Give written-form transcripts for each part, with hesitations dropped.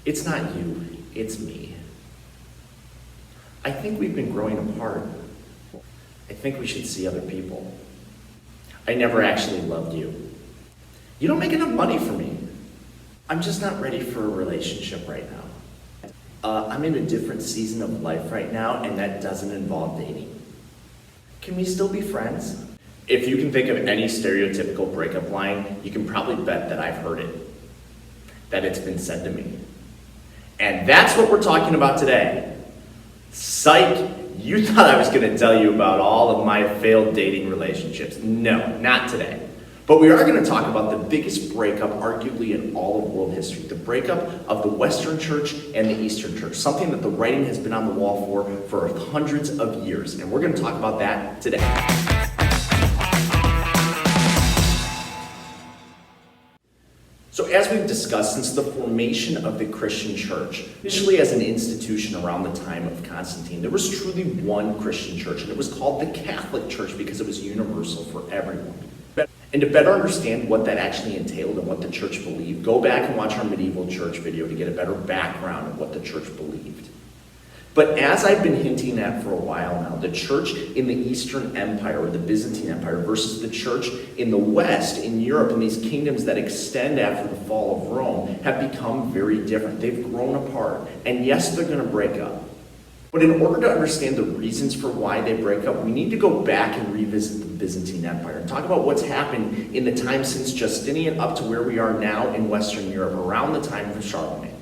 It's not you, it's me. I think we've been growing apart. I think we should see other people. I never actually loved you. You don't make enough money for me. I'm just not ready for a relationship right now. I'm in a different season of life right now, and that doesn't involve dating. Can we still be friends? If you can think of any stereotypical breakup line, you can probably bet that I've heard it, that it's been said to me. And that's what we're talking about today. Psych, you thought I was going to tell you about all of my failed dating relationships. No, not today. But we are going to talk about the biggest breakup, arguably in all of world history, the breakup of the Western Church and the Eastern Church, something that the writing has been on the wall for hundreds of years. And we're going to talk about that today. So as we've discussed, since the formation of the Christian church, initially as an institution around the time of Constantine, there was truly one Christian church, and it was called the Catholic Church because it was universal for everyone. And to better understand what that actually entailed and what the church believed, go back and watch our medieval church video to get a better background of what the church believed. But as I've been hinting at for a while now, the church in the Eastern Empire, or the Byzantine Empire, versus the church in the West, in Europe, and these kingdoms that extend after the fall of Rome, have become very different. They've grown apart. And yes, they're going to break up. But in order to understand the reasons for why they break up, we need to go back and revisit the Byzantine Empire and talk about what's happened in the time since Justinian up to where we are now in Western Europe, around the time of Charlemagne.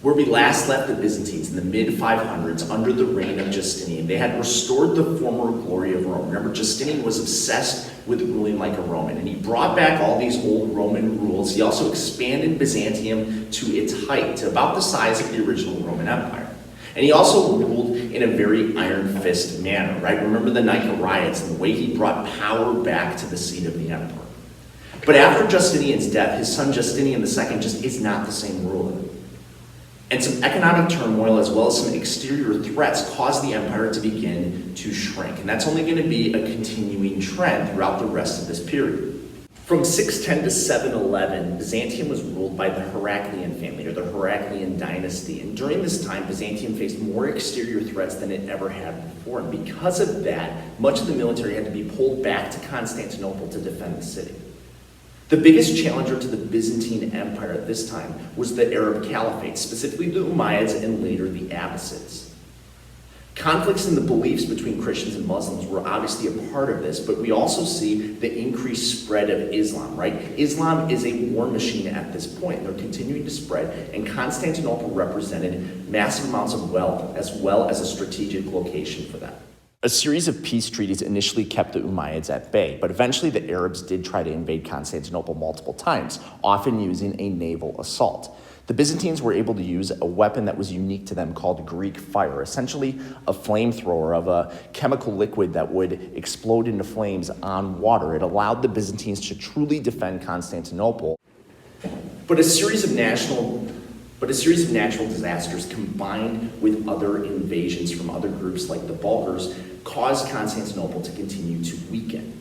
Where we last left the Byzantines in the mid-500s under the reign of Justinian, they had restored the former glory of Rome. Remember, Justinian was obsessed with ruling like a Roman, and he brought back all these old Roman rules. He also expanded Byzantium to its height, to about the size of the original Roman Empire. And he also ruled in a very iron fist manner, right? Remember the Nika riots and the way he brought power back to the seat of the emperor. But after Justinian's death, his son Justinian II just is not the same ruler. And some economic turmoil as well as some exterior threats caused the empire to begin to shrink. And that's only going to be a continuing trend throughout the rest of this period. From 610 to 711, Byzantium was ruled by the Heraclian family, or the Heraclian dynasty. And during this time, Byzantium faced more exterior threats than it ever had before. And because of that, much of the military had to be pulled back to Constantinople to defend the city. The biggest challenger to the Byzantine Empire at this time was the Arab Caliphate, specifically the Umayyads and later the Abbasids. Conflicts in the beliefs between Christians and Muslims were obviously a part of this, but we also see the increased spread of Islam, right? Islam is a war machine at this point. They're continuing to spread, and Constantinople represented massive amounts of wealth as well as a strategic location for them. A series of peace treaties initially kept the Umayyads at bay, but eventually the Arabs did try to invade Constantinople multiple times, often using a naval assault. The Byzantines were able to use a weapon that was unique to them called Greek fire, essentially a flamethrower of a chemical liquid that would explode into flames on water. It allowed the Byzantines to truly defend Constantinople. But a series of natural disasters combined with other invasions from other groups like the Bulgars caused Constantinople to continue to weaken.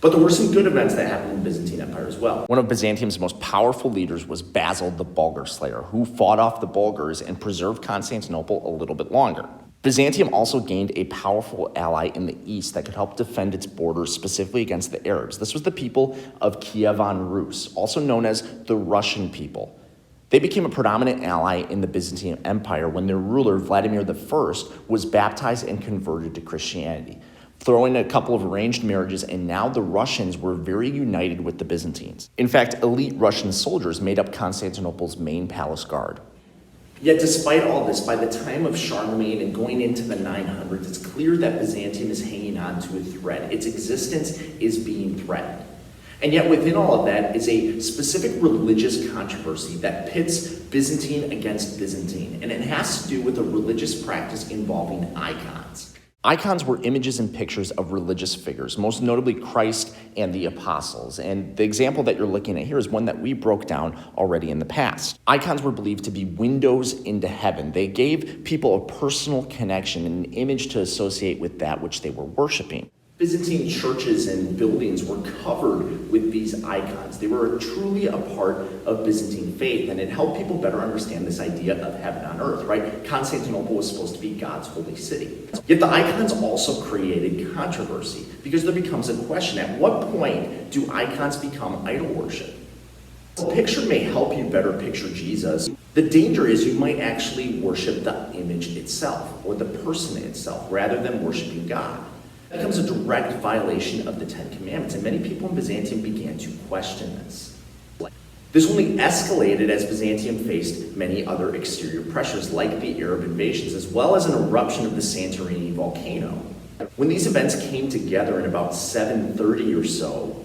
But there were some good events that happened in the Byzantine Empire as well. One of Byzantium's most powerful leaders was Basil the Bulgar Slayer, who fought off the Bulgars and preserved Constantinople a little bit longer. Byzantium also gained a powerful ally in the east that could help defend its borders, specifically against the Arabs. This was the people of Kievan Rus, also known as the Russian people. They became a predominant ally in the Byzantine Empire when their ruler, Vladimir I, was baptized and converted to Christianity, throwing a couple of arranged marriages, and now the Russians were very united with the Byzantines. In fact, elite Russian soldiers made up Constantinople's main palace guard. Yet despite all this, by the time of Charlemagne and going into the 900s, it's clear that Byzantium is hanging on to a thread. Its existence is being threatened. And yet within all of that is a specific religious controversy that pits Byzantine against Byzantine, and it has to do with a religious practice involving icons. Icons were images and pictures of religious figures, most notably Christ and the apostles. And the example that you're looking at here is one that we broke down already in the past. Icons were believed to be windows into heaven. They gave people a personal connection and an image to associate with that which they were worshiping. Byzantine churches and buildings were covered with these icons. They were truly a part of Byzantine faith, and it helped people better understand this idea of heaven on earth, right? Constantinople was supposed to be God's holy city. Yet the icons also created controversy, because there becomes a question: at what point do icons become idol worship? A picture may help you better picture Jesus. The danger is you might actually worship the image itself, or the person itself, rather than worshiping God. It becomes a direct violation of the Ten Commandments, and many people in Byzantium began to question this. This only escalated as Byzantium faced many other exterior pressures, like the Arab invasions, as well as an eruption of the Santorini volcano. When these events came together in about 730 or so,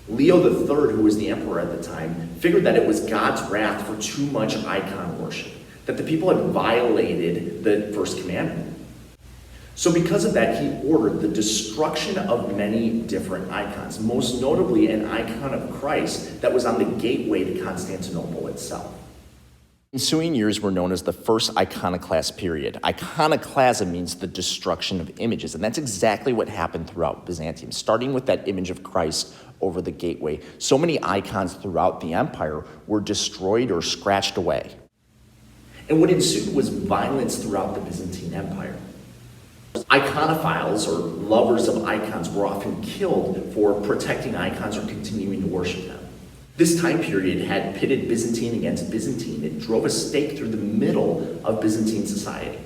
Leo III, who was the emperor at the time, figured that it was God's wrath for too much icon worship, that the people had violated the first commandment. So because of that, he ordered the destruction of many different icons, most notably an icon of Christ that was on the gateway to Constantinople itself. Ensuing years were known as the First Iconoclast period. Iconoclasm means the destruction of images, and that's exactly what happened throughout Byzantium, starting with that image of Christ over the gateway. So many icons throughout the empire were destroyed or scratched away. And what ensued was violence throughout the Byzantine Empire. Iconophiles, or lovers of icons, were often killed for protecting icons or continuing to worship them. This time period had pitted Byzantine against Byzantine. It drove a stake through the middle of Byzantine society.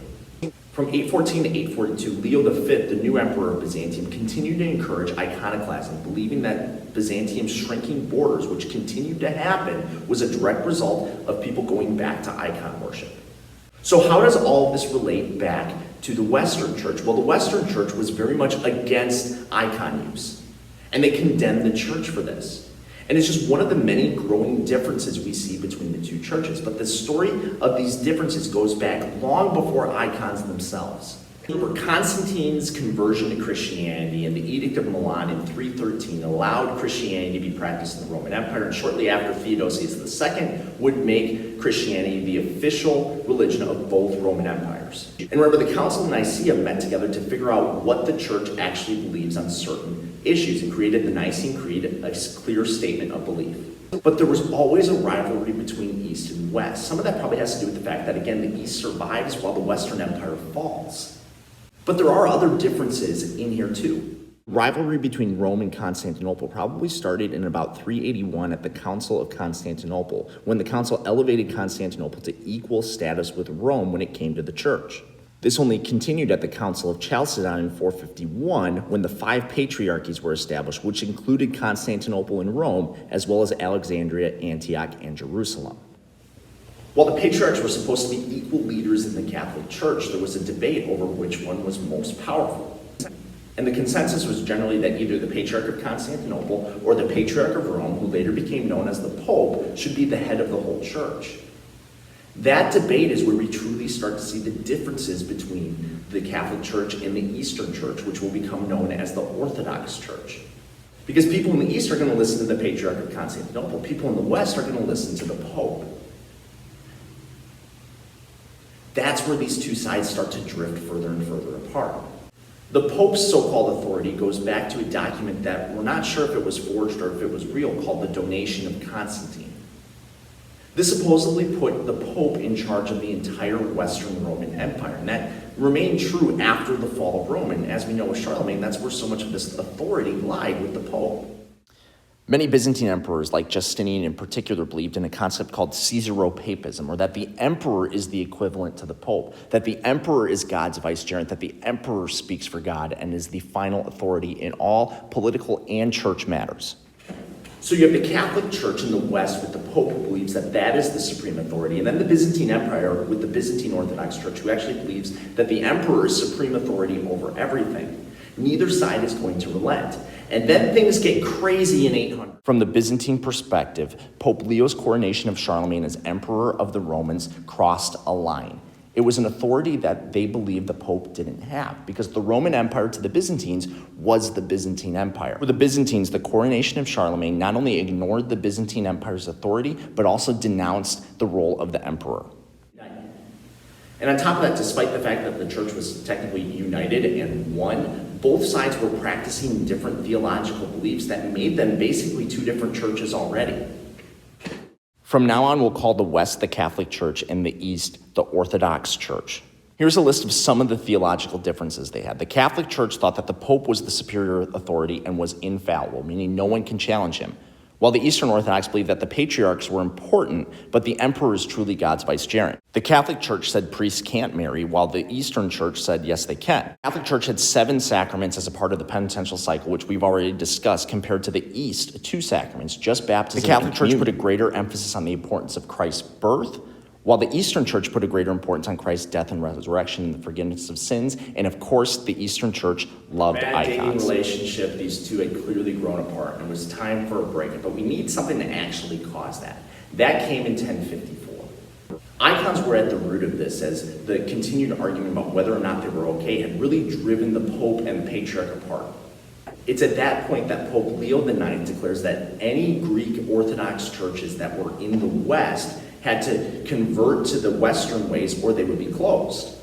From 814 to 842, Leo V, the new emperor of Byzantium, continued to encourage iconoclasm, believing that Byzantium's shrinking borders, which continued to happen, was a direct result of people going back to icon worship. So how does all of this relate back to the Western Church? Well, the Western Church was very much against icon use, and they condemned the church for this. And it's just one of the many growing differences we see between the two churches. But the story of these differences goes back long before icons themselves. Remember, Constantine's conversion to Christianity and the Edict of Milan in 313 allowed Christianity to be practiced in the Roman Empire, and shortly after, Theodosius II would make Christianity the official religion of both Roman empires. And remember, the Council of Nicaea met together to figure out what the church actually believes on certain issues and created the Nicene Creed, a clear statement of belief. But there was always a rivalry between East and West. Some of that probably has to do with the fact that, again, the East survives while the Western Empire falls. But there are other differences in here too. Rivalry between Rome and Constantinople probably started in about 381 at the Council of Constantinople, when the council elevated Constantinople to equal status with Rome when it came to the church. This only continued at the Council of Chalcedon in 451, when the 5 patriarchies were established, which included Constantinople and Rome, as well as Alexandria, Antioch, and Jerusalem. While the patriarchs were supposed to be equal leaders in the Catholic Church, there was a debate over which one was most powerful. And the consensus was generally that either the Patriarch of Constantinople or the Patriarch of Rome, who later became known as the Pope, should be the head of the whole church. That debate is where we truly start to see the differences between the Catholic Church and the Eastern Church, which will become known as the Orthodox Church. Because people in the East are going to listen to the Patriarch of Constantinople. People in the West are going to listen to the Pope. That's where these two sides start to drift further and further apart. The Pope's so-called authority goes back to a document that we're not sure if it was forged or if it was real, called the Donation of Constantine. This supposedly put the Pope in charge of the entire Western Roman Empire, and that remained true after the fall of Rome. And as we know with Charlemagne, that's where so much of this authority lied with the Pope. Many Byzantine emperors, like Justinian in particular, believed in a concept called Caesaropapism, or that the emperor is the equivalent to the Pope, that the emperor is God's vicegerent, that the emperor speaks for God and is the final authority in all political and church matters. So you have the Catholic Church in the West with the Pope, who believes that that is the supreme authority, and then the Byzantine Empire with the Byzantine Orthodox Church, who actually believes that the emperor is supreme authority over everything. Neither side is going to relent. And then things get crazy in 800. From the Byzantine perspective, Pope Leo's coronation of Charlemagne as emperor of the Romans crossed a line. It was an authority that they believed the Pope didn't have, because the Roman Empire to the Byzantines was the Byzantine Empire. For the Byzantines, the coronation of Charlemagne not only ignored the Byzantine Empire's authority, but also denounced the role of the emperor. And on top of that, despite the fact that the church was technically united and one, both sides were practicing different theological beliefs that made them basically two different churches already. From now on, we'll call the West the Catholic Church and the East the Orthodox Church. Here's a list of some of the theological differences they had. The Catholic Church thought that the Pope was the superior authority and was infallible, meaning no one can challenge him, while the Eastern Orthodox believed that the patriarchs were important, but the emperor is truly God's vicegerent. The Catholic Church said priests can't marry, while the Eastern Church said yes, they can. The Catholic Church had 7 sacraments as a part of the penitential cycle, which we've already discussed, compared to the East, 2 sacraments, just baptism. The Catholic Church put a greater emphasis on the importance of Christ's birth, while the Eastern Church put a greater importance on Christ's death and resurrection and the forgiveness of sins. And of course, the Eastern Church loved icons. Dating relationship, these two had clearly grown apart, and it was time for a breakup. But we need something to actually cause that. That came in 1054. Icons were at the root of this, as the continued argument about whether or not they were okay had really driven the Pope and the Patriarch apart. It's at that point that Pope Leo IX declares that any Greek Orthodox churches that were in the West had to convert to the Western ways or they would be closed.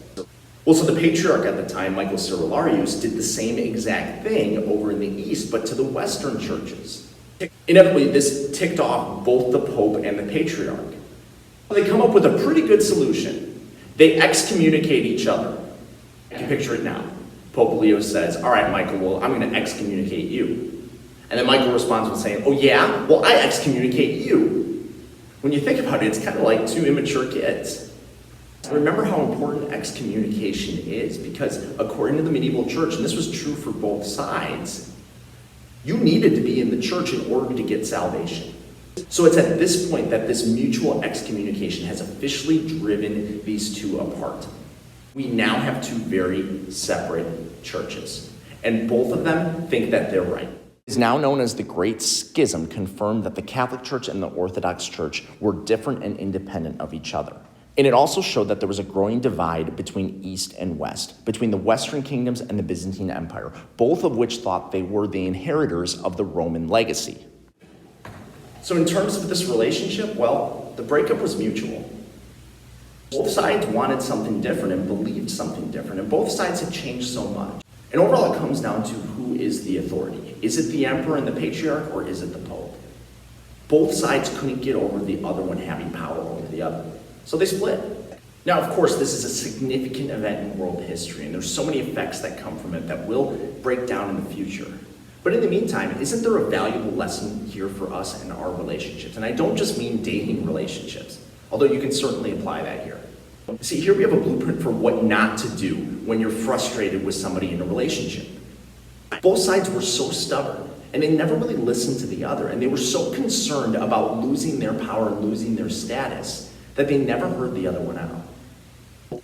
Well, so the Patriarch at the time, Michael Cerularius, did the same exact thing over in the East, but to the Western churches. Inevitably, this ticked off both the Pope and the Patriarch. They come up with a pretty good solution. They excommunicate each other. You can picture it now. Pope Leo says, all right, Michael, well, I'm going to excommunicate you. And then Michael responds with saying, oh yeah? Well, I excommunicate you. When you think about it, it's kind of like two immature kids. Remember how important excommunication is, because according to the medieval church, and this was true for both sides, you needed to be in the church in order to get salvation. So it's at this point that this mutual excommunication has officially driven these two apart. We now have two very separate churches, and both of them think that they're right. It is now known as the Great Schism, confirmed that the Catholic Church and the Orthodox Church were different and independent of each other. And it also showed that there was a growing divide between East and West, between the Western kingdoms and the Byzantine Empire, both of which thought they were the inheritors of the Roman legacy. So in terms of this relationship, well, the breakup was mutual. Both sides wanted something different and believed something different, and both sides had changed so much. And overall, it comes down to who is the authority. Is it the emperor and the patriarch, or is it the pope? Both sides couldn't get over the other one having power over the other, so they split. Now, of course, this is a significant event in world history, and there's so many effects that come from it that will break down in the future. But in the meantime, isn't there a valuable lesson here for us in our relationships? And I don't just mean dating relationships, although you can certainly apply that here. See, here we have a blueprint for what not to do when you're frustrated with somebody in a relationship. Both sides were so stubborn, and they never really listened to the other, and they were so concerned about losing their power and losing their status that they never heard the other one out.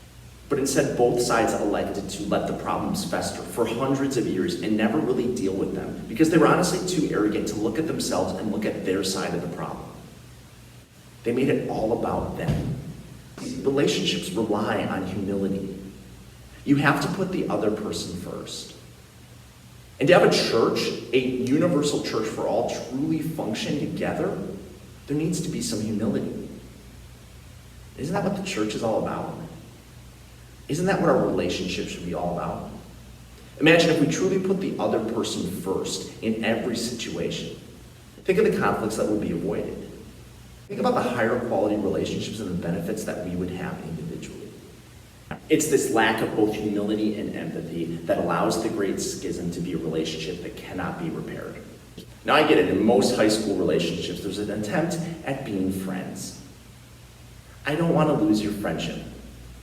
But instead, both sides elected to let the problems fester for hundreds of years and never really deal with them, because they were honestly too arrogant to look at themselves and look at their side of the problem. They made it all about them. Relationships rely on humility. You have to put the other person first. And to have a church, a universal church for all, truly function together, there needs to be some humility. Isn't that what the church is all about? Isn't that what our relationship should be all about? Imagine if we truly put the other person first in every situation. Think of the conflicts that would be avoided. Think about the higher quality relationships and the benefits that we would have individually. It's this lack of both humility and empathy that allows the Great Schism to be a relationship that cannot be repaired. Now I get it, in most high school relationships, there's an attempt at being friends. I don't want to lose your friendship.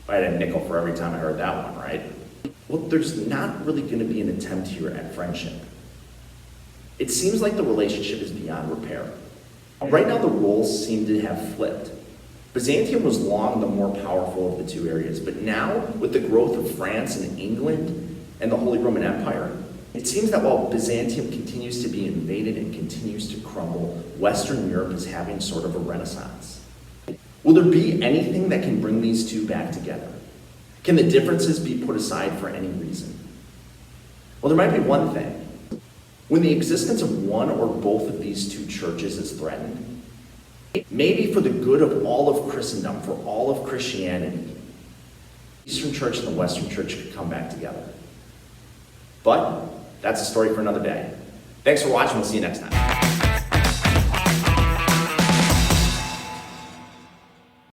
I had a nickel for every time I heard that one, right? Well, there's not really going to be an attempt here at friendship. It seems like the relationship is beyond repair. Right now, the roles seem to have flipped. Byzantium was long the more powerful of the two areas, but now, with the growth of France and England and the Holy Roman Empire, it seems that while Byzantium continues to be invaded and continues to crumble, Western Europe is having sort of a renaissance. Will there be anything that can bring these two back together? Can the differences be put aside for any reason? Well, there might be one thing. When the existence of one or both of these two churches is threatened, maybe for the good of all of Christendom, for all of Christianity, the Eastern Church and the Western Church could come back together. But that's a story for another day. Thanks for watching. We'll see you next time.